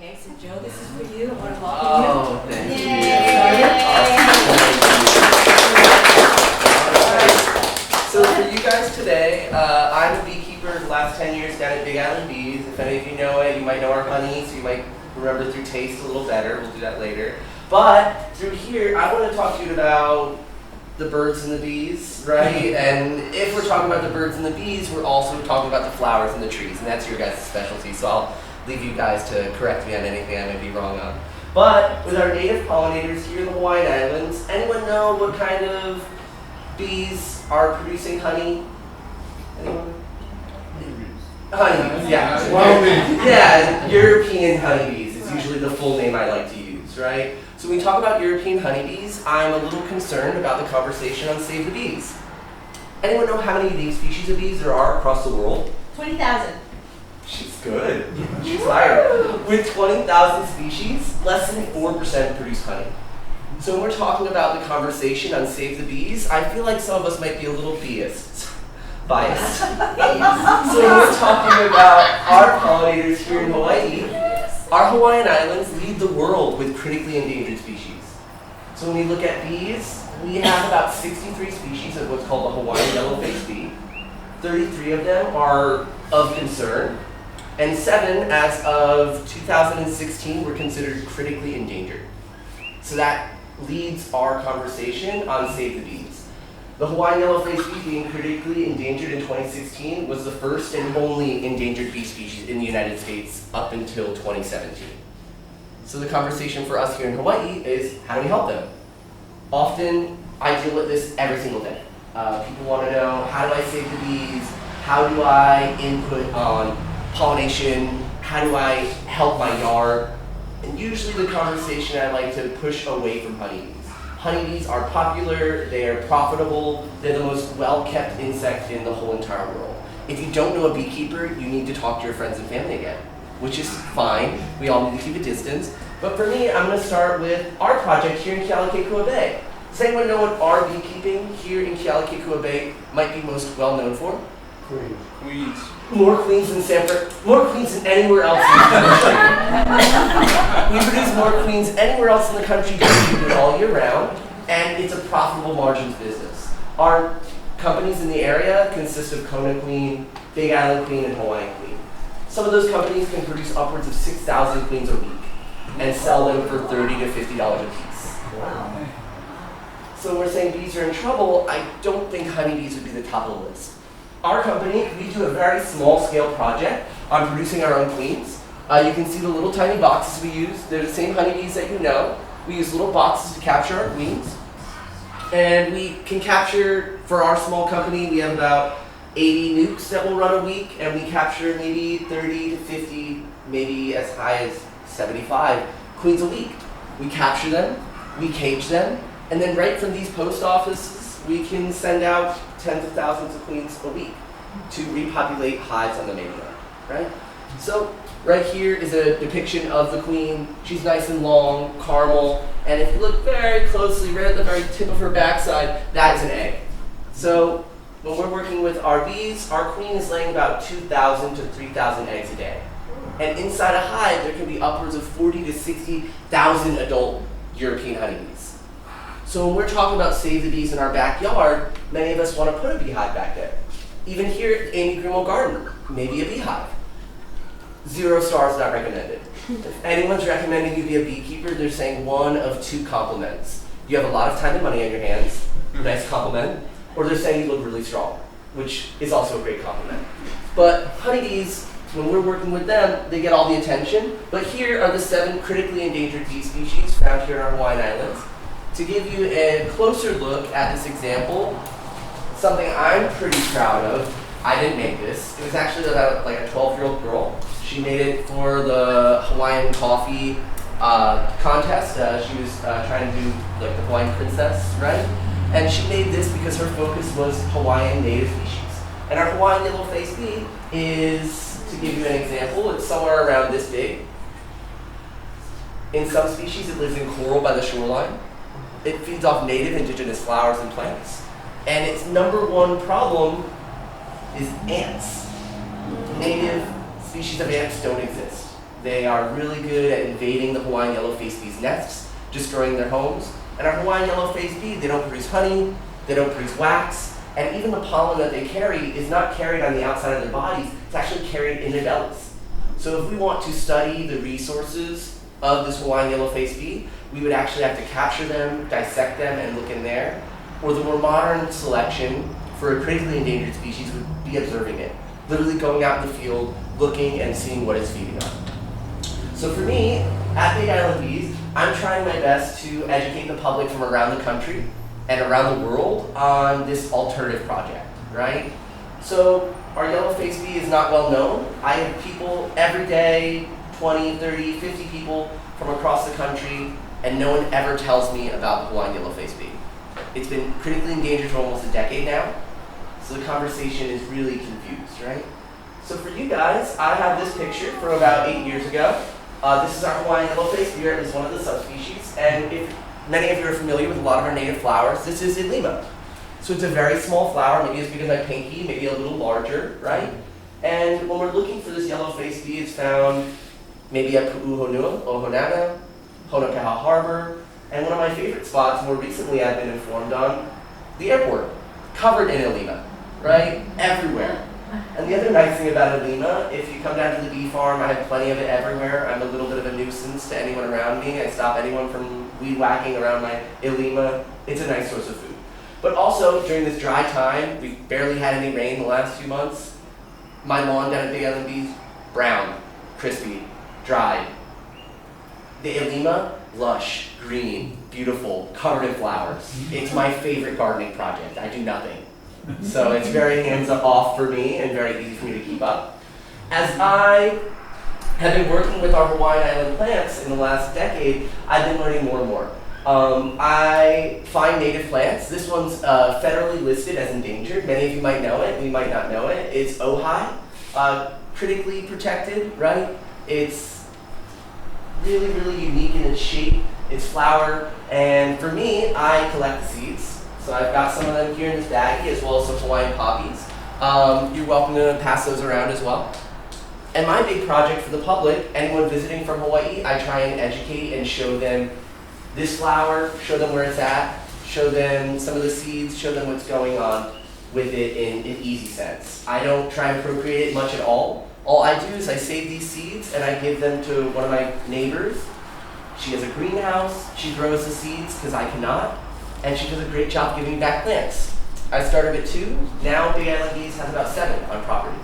Okay, so Joe, this is for you. I want to welcome Oh, you. thank Yay. you. So for you guys today, I'm a beekeeper the last 10 years down at Big Island Bees. If any of you know it, you might know our honey, so you might remember through taste a little better. We'll do that later. But through here, I want to talk to you about the birds and the bees, right? And if we're talking about the birds and the bees, we're also talking about the flowers and the trees, and that's your guys' specialty. So I'll leave you guys to correct me on anything I may be wrong on. But with our native pollinators here in the Hawaiian Islands, anyone know what kind of bees are producing honey? Anyone? Honeybees, yeah. Well, yeah, European honeybees is usually the full name I like to use, right? So when we talk about European honeybees, I'm a little concerned about the conversation on Save the Bees. Anyone know how many native species of bees there are across the world? 20,000. She's good. She's hired. With 20,000 species, less than 4% produce honey. So when we're talking about the conversation on Save the Bees, I feel like some of us might be a little biased. So when we're talking about our pollinators here in Hawaii, our Hawaiian Islands lead the world with critically endangered species. So when we look at bees, we have about 63 species of what's called the Hawaiian yellow-faced bee. 33 of them are of concern, and 7, as of 2016, were considered critically endangered. So that leads our conversation on Save the Bees. The Hawaiian yellow-faced bee being critically endangered in 2016 was the first and only endangered bee species in the United States up until 2017. So the conversation for us here in Hawaii is, how do we help them? Often, I deal with this every single day. People want to know, how do I save the bees? How do I input on pollination? How do I help my yard? And usually the conversation I like to push away from honeybees. Honeybees are popular, they are profitable, they're the most well-kept insect in the whole entire world. If you don't know a beekeeper, you need to talk to your friends and family again, which is fine. We all need to keep a distance. But for me, I'm going to start with our project here in Kealakekua Bay. Does anyone know what our beekeeping here in Kealakekua Bay might be most well known for? Queens. More queens than Sanford, more queens than anywhere else in the country. We produce more queens anywhere else in the country than we do all year round, and it's a profitable margins business. Our companies in the area consist of Kona Queen, Big Island Queen, and Hawaiian Queen. Some of those companies can produce upwards of 6,000 queens a week and sell them for $30 to $50 a piece. Wow. So when we're saying bees are in trouble, I don't think honeybees would be the top of the list. Our company, we do a very small scale project on producing our own queens. You can see the little tiny boxes we use. They're the same honeybees that you know. We use little boxes to capture our queens. And we can capture, for our small company, we have about 80 nukes that will run a week, and we capture maybe 30 to 50, maybe as high as 75 queens a week. We capture them, we cage them, and then right from these post offices, we can send out tens of thousands of queens a week to repopulate hives on the mainland, right? So right here is a depiction of the queen. She's nice and long, caramel, and if you look very closely, right at the very tip of her backside, that is an egg. So when we're working with our bees, our queen is laying about 2,000 to 3,000 eggs a day. And inside a hive, there can be upwards of 40 to 60,000 adult European honeybees. So when we're talking about Save the Bees in our backyard, many of us want to put a beehive back there. Even here at Amy Greenwell Garden, maybe a beehive. 0 stars not recommended. If anyone's recommending you be a beekeeper, they're saying one of 2 compliments. You have a lot of time and money on your hands, nice compliment, or they're saying you look really strong, which is also a great compliment. But honeybees, when we're working with them, they get all the attention. But here are the 7 critically endangered bee species found here in our Hawaiian Islands. To give you a closer look at this example, something I'm pretty proud of, I didn't make this. It was actually about like a 12-year-old girl. She made it for the Hawaiian coffee contest. She was trying to do like the Hawaiian princess, right? And she made this because her focus was Hawaiian native species. And our Hawaiian yellow-faced bee is, to give you an example, it's somewhere around this big. In some species, it lives in coral by the shoreline. It feeds off native indigenous flowers and plants. And its #1 problem is ants. Native species of ants don't exist. They are really good at invading the Hawaiian yellow-faced bee's nests, destroying their homes. And our Hawaiian yellow-faced bee, they don't produce honey, they don't produce wax, and even the pollen that they carry is not carried on the outside of their bodies, it's actually carried in their bellies. So if we want to study the resources of this Hawaiian yellow-faced bee, we would actually have to capture them, dissect them, and look in there. Or the more modern selection for a critically endangered species would be observing it, literally going out in the field, looking and seeing what it's feeding on. So for me, at Big Island Bees, I'm trying my best to educate the public from around the country and around the world on this alternative project, right? So our yellow-faced bee is not well known. I have people every day, 20, 30, 50 people from across the country, and no one ever tells me about the Hawaiian yellow-faced bee. It's been critically endangered for almost a decade now, so the conversation is really confused, right? So for you guys, I have this picture from about 8 years ago. This is our Hawaiian yellow-faced bee, or at least one of the subspecies, and if many of you are familiar with a lot of our native flowers, this is Ilima. So it's a very small flower, maybe as big as my pinky, maybe a little larger, right? And when we're looking for this yellow-faced bee, it's found maybe at Pu'uhonua, Ohonana, Honokaha Harbor, and one of my favorite spots more recently I've been informed on, the airport, covered in Ilima, right? Everywhere. And the other nice thing about Ilima, if you come down to the bee farm, I have plenty of it everywhere. I'm a little bit of a nuisance to anyone around me. I stop anyone from weed whacking around my Ilima. It's a nice source of food. But also, during this dry time, we've barely had any rain the last few months. My lawn down at Big Island Bees, brown, crispy, dry. The Ilima, lush, green, beautiful, covered in flowers. It's my favorite gardening project. I do nothing. So it's very hands-off for me and very easy for me to keep up. As I have been working with our Hawaiian Island plants in the last decade, I've been learning more and more. I find native plants. This one's federally listed as endangered. Many of you might know it, we might not know it. It's ojai, critically protected, right? It's really, really unique in its shape, its flower, and for me, I collect the seeds. So I've got some of them here in this baggie, as well as some Hawaiian poppies. You're welcome to pass those around as well. And my big project for the public, anyone visiting from Hawaii, I try and educate and show them this flower, show them where it's at, show them some of the seeds, show them what's going on with it in an easy sense. I don't try and procreate it much at all. All I do is I save these seeds and I give them to one of my neighbors. She has a greenhouse, she grows the seeds because I cannot, and she does a great job giving back plants. I started with 2, now Big Island Bees has about 7 on property.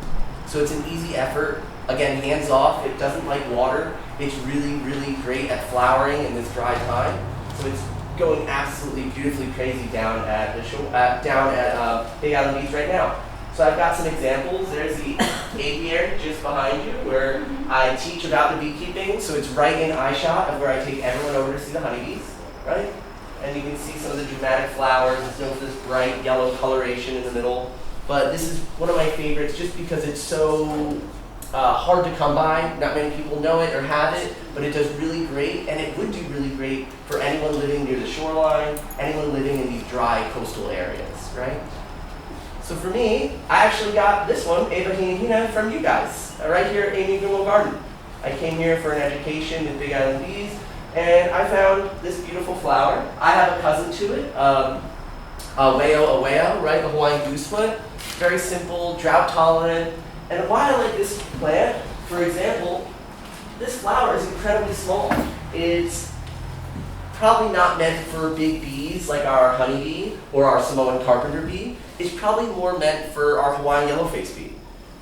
So it's an easy effort, again, hands off, it doesn't like water, it's really, really great at flowering in this dry time. So it's going absolutely beautifully crazy down at Big Island Bees right now. So I've got some examples. There's the apiary just behind you where I teach about the beekeeping. So it's right in eye shot of where I take everyone over to see the honeybees, right? And you can see some of the dramatic flowers. It's known for this bright yellow coloration in the middle. But this is one of my favorites just because it's so hard to come by. Not many people know it or have it, but it does really great, and it would do really great for anyone living near the shoreline, anyone living in these dry coastal areas, right? So for me, I actually got this one, Eva from you guys, right here at Amy Greenwell Garden. I came here for an education with Big Island Bees, and I found this beautiful flower. I have a cousin to it, Aweo, right, the Hawaiian goosefoot. Very simple, drought tolerant. And why I like this plant, for example, this flower is incredibly small. It's probably not meant for big bees like our honeybee or our Samoan carpenter bee. It's probably more meant for our Hawaiian yellow-faced bee.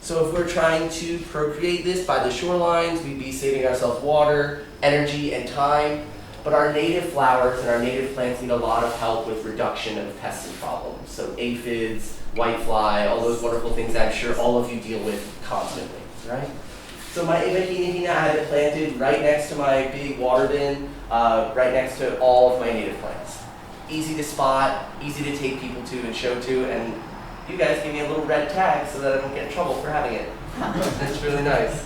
So if we're trying to procreate this by the shorelines, we'd be saving ourselves water, energy, and time. But our native flowers and our native plants need a lot of help with reduction of pests and problems. So aphids, whitefly, all those wonderful things I'm sure all of you deal with constantly, right? So my Eva I have it planted right next to my big water bin, right next to all of my native plants. Easy to spot, easy to take people to and show to, and you guys give me a little red tag so that I don't get in trouble for having it. It's really nice.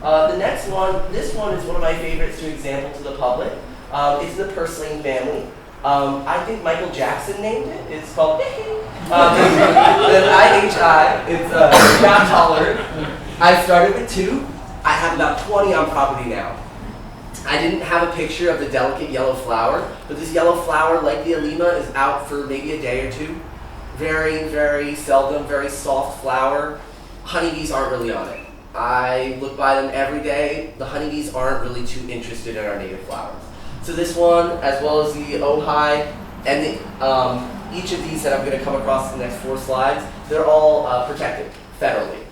The next one, this one is one of my favorites to example to the public. It's the purslane family. I think Michael Jackson named it. It's called the IHI. It's drought tolerant. I started with 2. I have about 20 on property now. I didn't have a picture of the delicate yellow flower, but this yellow flower, like the Alima, is out for maybe a day or two. Very, very seldom, very soft flower. Honeybees aren't really on it. I look by them every day. The honeybees aren't really too interested in our native flowers. So this one, as well as the Ojai, and each of these that I'm going to come across in the next 4 slides, they're all protected federally.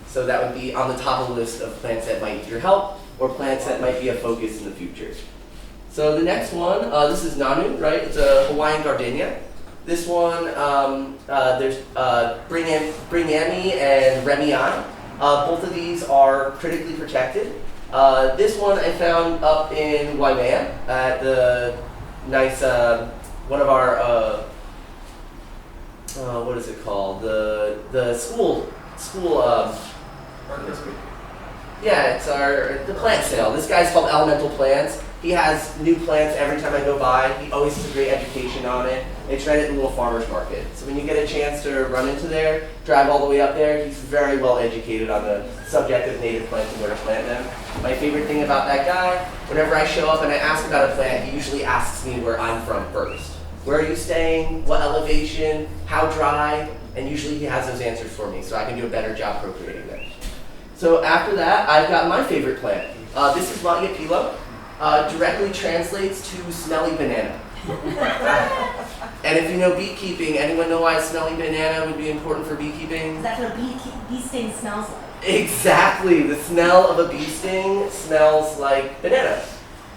So that would be on the top of the list of plants that might need your help, or plants that might be a focus in the future. So the next one, this is Nanu, right? It's a Hawaiian gardenia. This one, there's Brignami and Remiai. Both of these are critically protected. This one I found up in Waimea at the nice, one of our, what is it called? The school, yeah, it's the plant sale. This guy's called Elemental Plants. He has new plants every time I go by. He always has a great education on it. It's right at the little farmer's market. So when you get a chance to run into there, drive all the way up there, he's very well educated on the subject of native plants and where to plant them. My favorite thing about that guy, whenever I show up and I ask about a plant, he usually asks me where I'm from first. Where are you staying? What elevation? How dry? And usually he has those answers for me, so I can do a better job procreating them. So after that, I've got my favorite plant. This is Matiapilo. Directly translates to smelly banana. And if you know beekeeping, anyone know why a smelly banana would be important for beekeeping? That's what a bee sting smells like. Exactly. The smell of a bee sting smells like banana.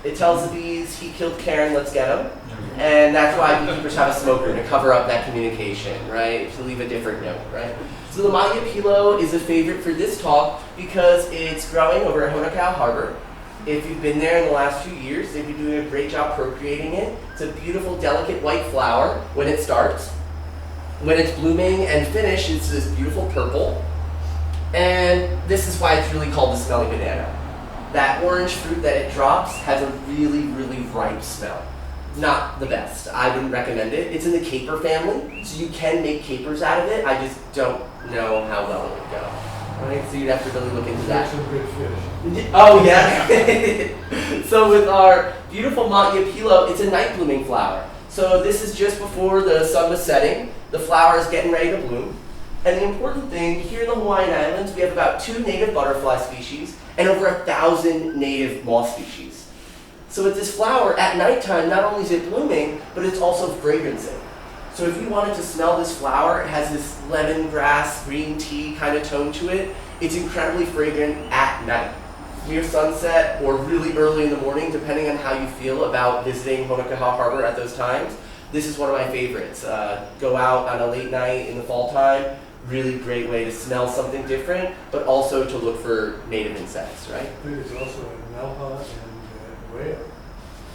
It tells the bees, he killed Karen, let's get him. And that's why beekeepers have a smoker, to cover up that communication, right? To leave a different note, right? So the Matiapilo is a favorite for this talk because it's growing over at Honokaʻa Harbor. If you've been there in the last few years, they've been doing a great job procreating it. It's a beautiful, delicate white flower when it starts. When it's blooming and finished, it's this beautiful purple. And this is why it's really called the smelly banana. That orange fruit that it drops has a really, really ripe smell. Not the best. I wouldn't recommend it. It's in the caper family, so you can make capers out of it. I just don't know how well it would go. Right? So you'd have to really look into that. Some good fish. Oh yeah. So with our beautiful Matiapilo, it's a night blooming flower. So this is just before the sun was setting. The flower is getting ready to bloom. And the important thing, here in the Hawaiian Islands, we have about 2 native butterfly species and over 1,000 native moth species. So with this flower, at nighttime, not only is it blooming, but it's also fragrancing. So if you wanted to smell this flower, it has this lemongrass, green tea kind of tone to it. It's incredibly fragrant at night. Near sunset or really early in the morning, depending on how you feel about visiting Honokaʻa Harbor at those times. This is one of my favorites. Go out on a late night in the fall time. Really great way to smell something different, but also to look for native insects, right? There's also a Nelha and whale.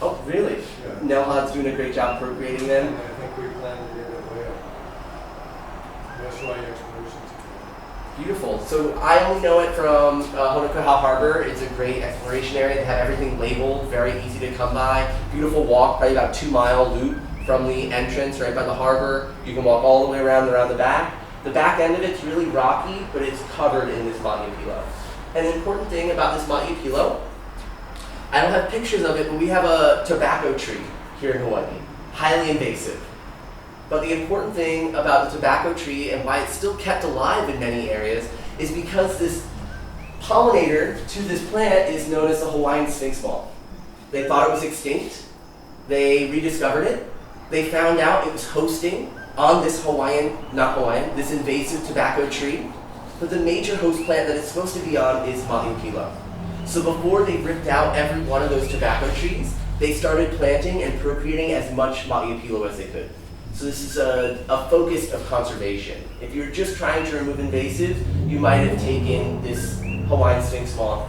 Oh, really? Yeah. Nelha's doing a great job procreating them. And I think we plan to get a whale. That's why explorations. Beautiful. So I only know it from Honokaʻa Harbor. It's a great exploration area. They have everything labeled, very easy to come by. Beautiful walk, probably about 2-mile loop from the entrance right by the harbor. You can walk all the way around the back. The back end of it's really rocky, but it's covered in this Matiapilo. And the important thing about this Matiapilo, I don't have pictures of it, but we have a tobacco tree here in Hawaii, highly invasive. But the important thing about the tobacco tree and why it's still kept alive in many areas is because this pollinator to this plant is known as the Hawaiian sphinx moth. They thought it was extinct. They rediscovered it. They found out it was hosting on this this invasive tobacco tree. But the major host plant that it's supposed to be on is Matiapilo. So before they ripped out every one of those tobacco trees, they started planting and procreating as much Matiapilo as they could. So this is a focus of conservation. If you're just trying to remove invasives, you might have taken this Hawaiian sphinx moth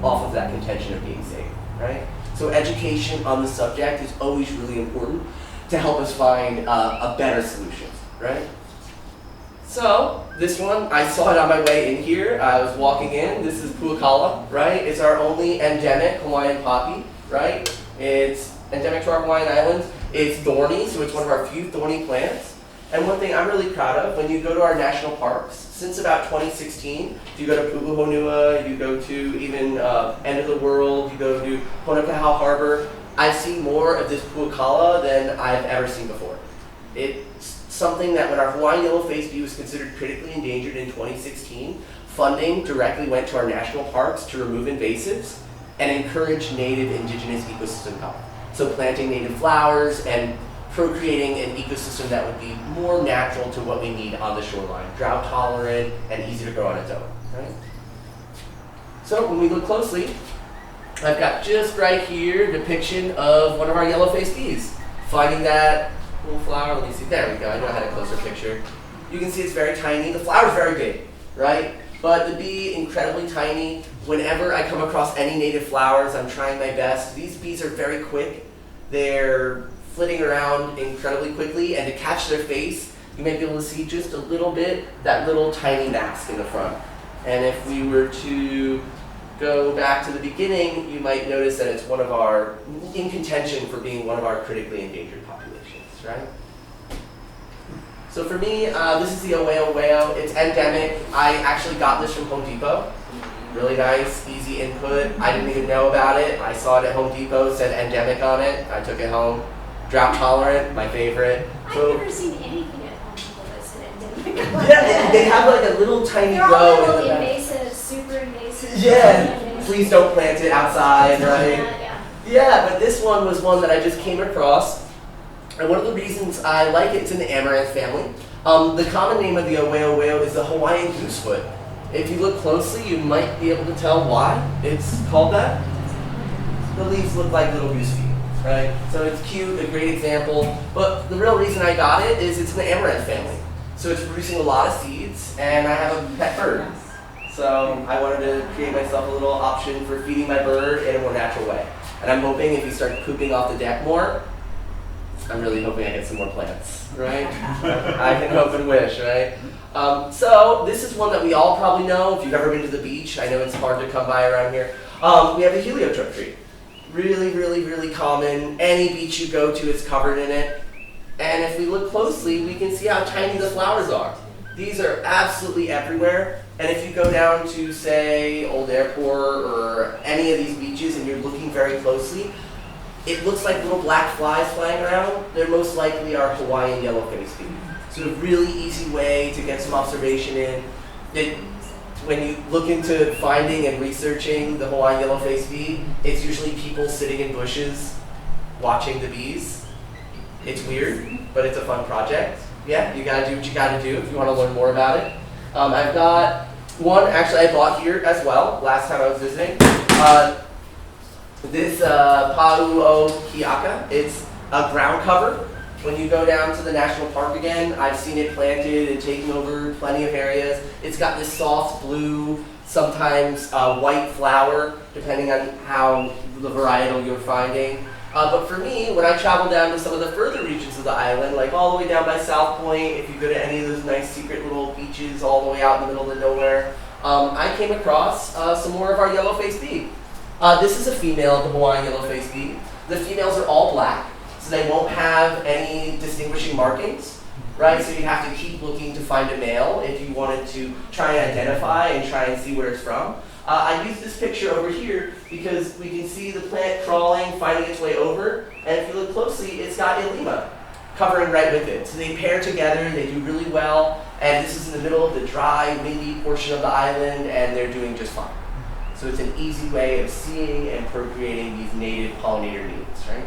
off of that contention of being safe, right? So education on the subject is always really important to help us find a better solution, right? So this one, I saw it on my way in here. I was walking in. This is Puakala, right? It's our only endemic Hawaiian poppy, right? It's endemic to our Hawaiian Islands. It's thorny, so it's one of our few thorny plants. And one thing I'm really proud of, when you go to our national parks, since about 2016, if you go to Pu'uhonua, you go to even End of the World, you go to Honokahau Harbor, I've seen more of this puakala than I've ever seen before. It's something that when our Hawaiian yellow-faced bee was considered critically endangered in 2016, funding directly went to our national parks to remove invasives and encourage native indigenous ecosystem health. So planting native flowers and procreating an ecosystem that would be more natural to what we need on the shoreline, drought tolerant and easy to grow on its own. Right? So when we look closely, I've got just right here a depiction of one of our yellow-faced bees. Finding that little flower, let me see, there we go, I know I had a closer picture. You can see it's very tiny, the flower's very big, right? But the bee, incredibly tiny. Whenever I come across any native flowers, I'm trying my best. These bees are very quick. They're flitting around incredibly quickly, and to catch their face, you might be able to see just a little bit, that little tiny mask in the front. And if we were to go back to the beginning, you might notice that it's one of our, in contention for being one of our critically endangered populations, right? So for me, this is the O'Weo. It's endemic. I actually got this from Home Depot. Really nice, easy input. I didn't even know about it. I saw it at Home Depot, said endemic on it. I took it home. Drought tolerant, my favorite. I've never seen anything at Home Depot that said endemic. Yeah, they have like a little tiny They're all row little in the back. invasive, super invasive. Yeah, please don't plant it outside, right? Yeah. Yeah, but this one was one that I just came across. And one of the reasons I like it, it's in the amaranth family. The common name of the O'Weo is the Hawaiian goosefoot. If you look closely, you might be able to tell why it's called that. The leaves look like little goose feet, right? So it's cute, a great example. But the real reason I got it is it's in the amaranth family. So it's producing a lot of seeds, and I have a pet bird. So I wanted to create myself a little option for feeding my bird in a more natural way. And I'm hoping if you start pooping off the deck more, I'm really hoping I get some more plants, right? I can hope and wish, right? So this is one that we all probably know. If you've ever been to the beach, I know it's hard to come by around here. We have the heliotrope tree. Really, really, really common. Any beach you go to is covered in it. And if we look closely, we can see how tiny the flowers are. These are absolutely everywhere. And if you go down to, say, Old Airport or any of these beaches and you're looking very closely, it looks like little black flies flying around. They're most likely our Hawaiian yellow-faced bee. So a really easy way to get some observation in. When you look into finding and researching the Hawaiian yellow-faced bee, it's usually people sitting in bushes watching the bees. It's weird, but it's a fun project. Yeah, you gotta do what you gotta do if you want to learn more about it. I've got one actually I bought here as well last time I was visiting. This Pa'uo Kiaka, it's a ground cover. When you go down to the national park again, I've seen it planted and taken over plenty of areas. It's got this soft blue, sometimes white flower, depending on how the varietal you're finding. But for me, when I travel down to some of the further regions of the island, like all the way down by South Point, if you go to any of those nice secret little beaches all the way out in the middle of nowhere, I came across some more of our yellow-faced bee. This is a female of the Hawaiian yellow-faced bee. The females are all black, so they won't have any distinguishing markings, right? So you have to keep looking to find a male if you wanted to try and identify and try and see where it's from. I used this picture over here because we can see the plant crawling, finding its way over, and if you look closely, it's got Ilima covering right with it. So they pair together, they do really well, and this is in the middle of the dry, windy portion of the island, and they're doing just fine. So it's an easy way of seeing and procreating these native pollinator needs, right?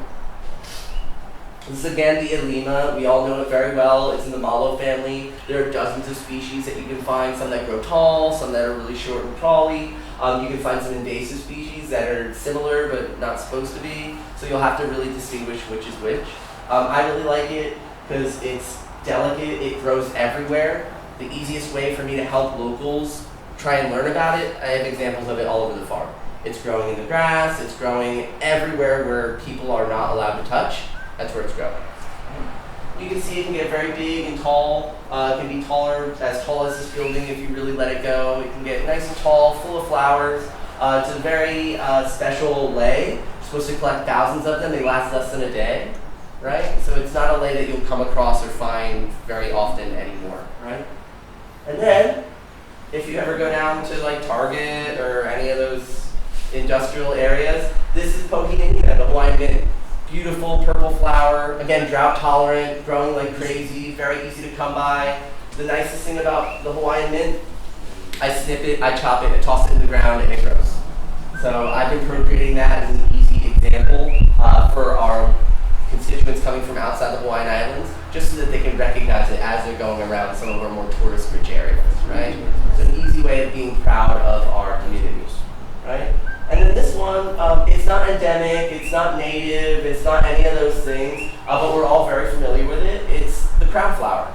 This is again the Ilima. We all know it very well. It's in the Malo family. There are dozens of species that you can find, some that grow tall, some that are really short and crawly. You can find some invasive species that are similar but not supposed to be. So you'll have to really distinguish which is which. I really like it because it's delicate. It grows everywhere. The easiest way for me to help locals try and learn about it, I have examples of it all over the farm. It's growing in the grass. It's growing everywhere where people are not allowed to touch. That's where it's growing. You can see it can get very big and tall. It can be as tall as this building if you really let it go. It can get nice and tall, full of flowers. It's a very special lay. You're supposed to collect thousands of them. They last less than a day. right? So it's not a lei that you'll come across or find very often anymore, right? And then, if you ever go down to like Target or any of those industrial areas, this is Pollinators, the Hawaiian mint. Beautiful purple flower, again drought tolerant, growing like crazy, very easy to come by. The nicest thing about the Hawaiian mint, I snip it, I chop it, I toss it in the ground, and it grows. So I've been procreating that as an easy example for our constituents coming from outside the Hawaiian Islands, just so that they can recognize it as they're going around some of our more tourist-rich areas, right? It's an easy way of being proud of our communities, right? And then this one, it's not endemic, it's not native, it's not any of those things, but we're all very familiar with it. It's the crown flower.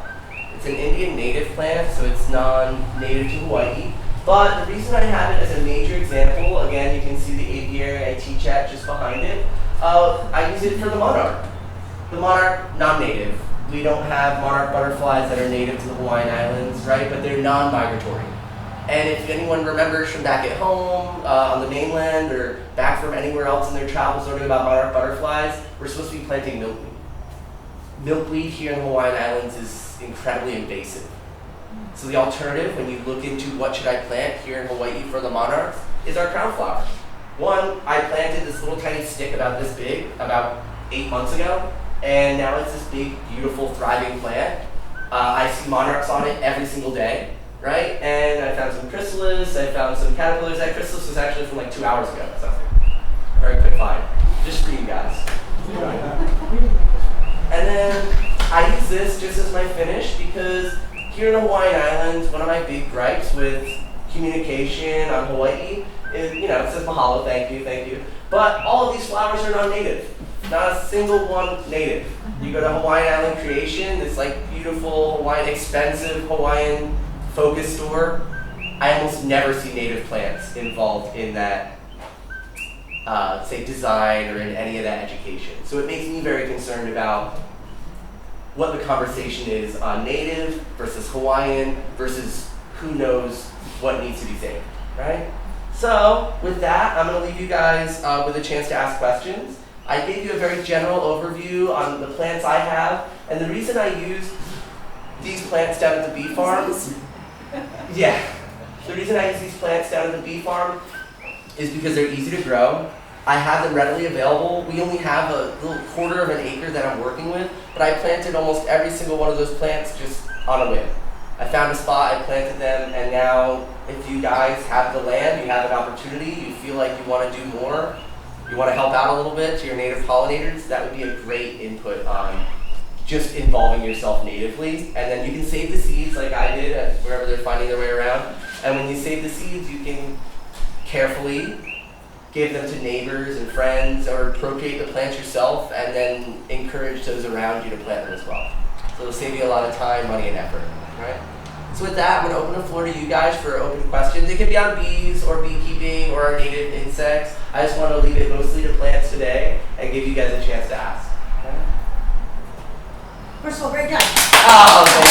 It's an Indian native plant, so it's non-native to Hawaii. But the reason I have it as a major example, again, you can see the apiary I teach at just behind it. I use it for the monarch. The monarch, non-native. We don't have monarch butterflies that are native to the Hawaiian Islands, right? But they're non-migratory. And if anyone remembers from back at home, on the mainland, or back from anywhere else in their travels learning about monarch butterflies, we're supposed to be planting milkweed. Milkweed here in the Hawaiian Islands is incredibly invasive. So the alternative, when you look into what should I plant here in Hawaii for the monarchs, is our crown flower. One, I planted this little tiny stick about this big about 8 months ago, and now it's this big, beautiful, thriving plant. I see monarchs on it every single day, right? And I found some chrysalis, I found some caterpillars. That chrysalis was actually from like 2 hours ago, so very quick find, just for you guys. And then I use this just as my finish because here in the Hawaiian Islands, one of my big gripes with communication on Hawaii is, it says mahalo, thank you. But all of these flowers are non-native. Not a single one native. You go to Hawaiian Island Creation, this like beautiful Hawaiian, expensive Hawaiian focus store. I almost never see native plants involved in that, say, design or in any of that education. So it makes me very concerned about what the conversation is on native versus Hawaiian versus who knows what needs to be saved, right? So with that, I'm going to leave you guys with a chance to ask questions. I gave you a very general overview on the plants I have, and the reason I use these plants down at the bee farm, the reason I use these plants down at the bee farm is because they're easy to grow. I have them readily available. We only have a little quarter of an acre that I'm working with, but I planted almost every single one of those plants just on a whim. I found a spot, I planted them, and now if you guys have the land, you have an opportunity, you feel like you want to do more, you want to help out a little bit to your native pollinators, that would be a great input on just involving yourself natively. And then you can save the seeds like I did at wherever they're finding their way around. And when you save the seeds, you can carefully give them to neighbors and friends or procreate the plants yourself and then encourage those around you to plant them as well. So it'll save you a lot of time, money, and effort, right? So with that, I'm going to open the floor to you guys for open questions. It can be on bees or beekeeping or our native insects. I just want to leave it mostly to plants today and give you guys a chance to ask. Okay? First of all, great job. Oh, thank you.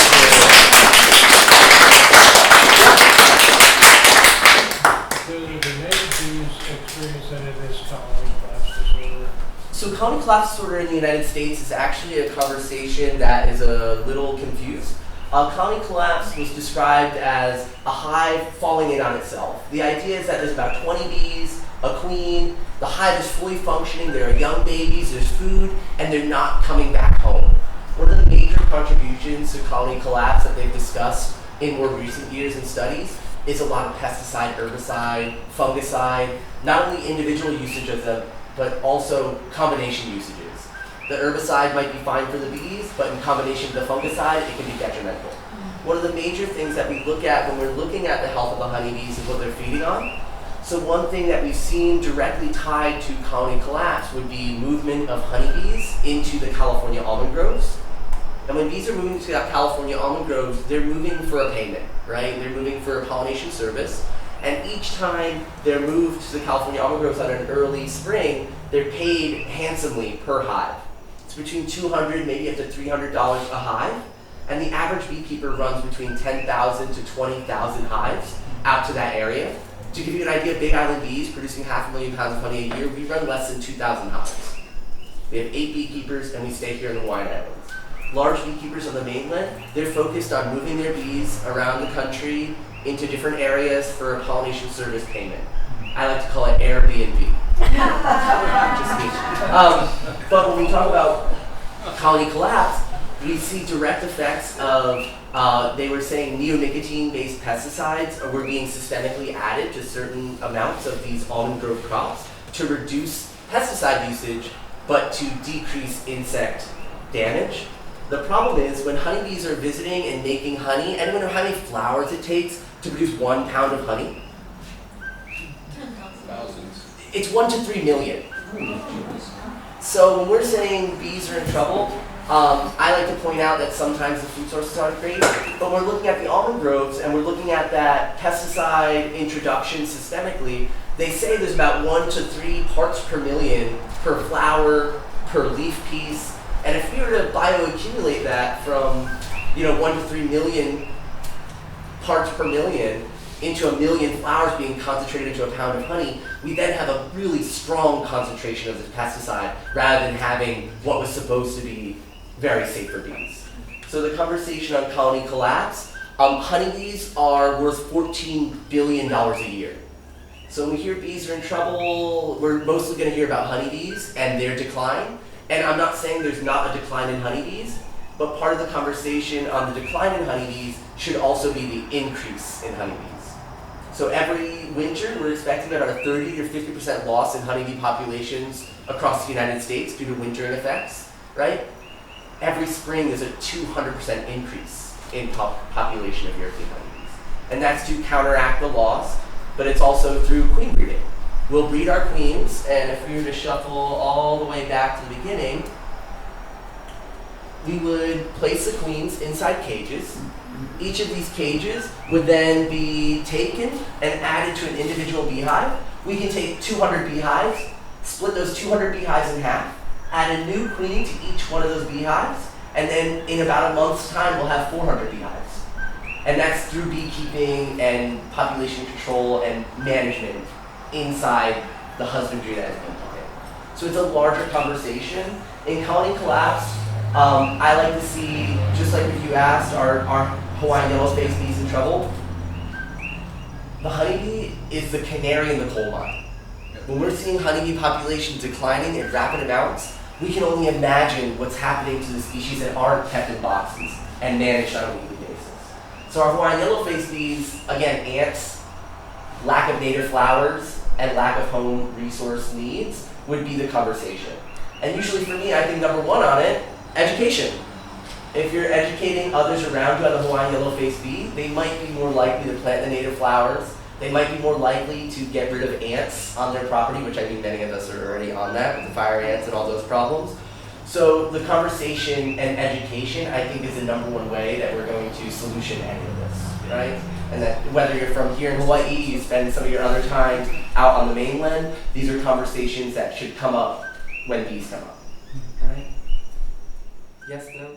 Do the native bees experience any of this colony collapse disorder? So colony collapse disorder in the United States is actually a conversation that is a little confused. Colony collapse was described as a hive falling in on itself. The idea is that there's about 20 bees, a queen, the hive is fully functioning, there are young babies, there's food, and they're not coming back home. One of the major contributions to colony collapse that they've discussed in more recent years in studies is a lot of pesticide, herbicide, fungicide, not only individual usage of them, but also combination usages. The herbicide might be fine for the bees, but in combination with the fungicide, it can be detrimental. One of the major things that we look at when we're looking at the health of the honeybees is what they're feeding on. So one thing that we've seen directly tied to colony collapse would be movement of honeybees into the California almond groves. And when bees are moving to California almond groves, they're moving for a payment, right? They're moving for a pollination service. And each time they're moved to the California almond groves on an early spring, they're paid handsomely per hive. It's between $200, maybe up to $300 a hive. And the average beekeeper runs between 10,000 to 20,000 hives out to that area. To give you an idea, Big Island bees producing 500,000 pounds of honey a year, we run less than 2,000 hives. We have 8 beekeepers, and we stay here in the Hawaiian Islands. Large beekeepers on the mainland, they're focused on moving their bees around the country into different areas for a pollination service payment. I like to call it Airbnb. Just me. But when we talk about colony collapse, we see direct effects of, they were saying neonicotine-based pesticides were being systemically added to certain amounts of these almond grove crops to reduce pesticide usage, but to decrease insect damage. The problem is when honeybees are visiting and making honey, anyone know how many flowers it takes to produce 1 pound of honey? Thousands. It's 1 to 3 million. So when we're saying bees are in trouble, I like to point out that sometimes the food sources aren't great, but we're looking at the almond groves and we're looking at that pesticide introduction systemically. They say there's about 1 to 3 parts per million per flower, per leaf piece, and if we were to bioaccumulate that from 1 to 3 million parts per million into 1 million flowers being concentrated into a pound of honey, we then have a really strong concentration of this pesticide rather than having what was supposed to be very safe for bees. So the conversation on colony collapse, honeybees are worth $14 billion a year. So when we hear bees are in trouble, we're mostly going to hear about honeybees and their decline. And I'm not saying there's not a decline in honeybees, but part of the conversation on the decline in honeybees should also be the increase in honeybees. So every winter, we're expecting about a 30 or 50% loss in honeybee populations across the United States due to wintering effects, right? Every spring, there's a 200% increase in population of European honeybees. And that's to counteract the loss, but it's also through queen breeding. We'll breed our queens, and if we were to shuffle all the way back to the beginning, we would place the queens inside cages. Each of these cages would then be taken and added to an individual beehive. We can take 200 beehives, split those 200 beehives in half, add a new queen to each one of those beehives, and then in about a month's time, we'll have 400 beehives. And that's through beekeeping and population control and management inside the husbandry that is beekeeping. So it's a larger conversation. In colony collapse, I like to see, just like if you asked, are Hawaiian yellow-faced bees in trouble? The honeybee is the canary in the coal mine. When we're seeing honeybee populations declining in rapid amounts, we can only imagine what's happening to the species that aren't kept in boxes and managed on a weekly basis. So our Hawaiian yellow-faced bees, again, ants, lack of native flowers, and lack of home resource needs would be the conversation. And usually for me, I think number 1 on it, education. If you're educating others around you on the Hawaiian yellow-faced bee, they might be more likely to plant the native flowers. They might be more likely to get rid of ants on their property, which I think many of us are already on that, with the fire ants and all those problems. So the conversation and education, I think, is the number 1 way that we're going to solution any of this, right? And that whether you're from here in Hawaii, you spend some of your other time out on the mainland, these are conversations that should come up when bees come up, right? Yes, no?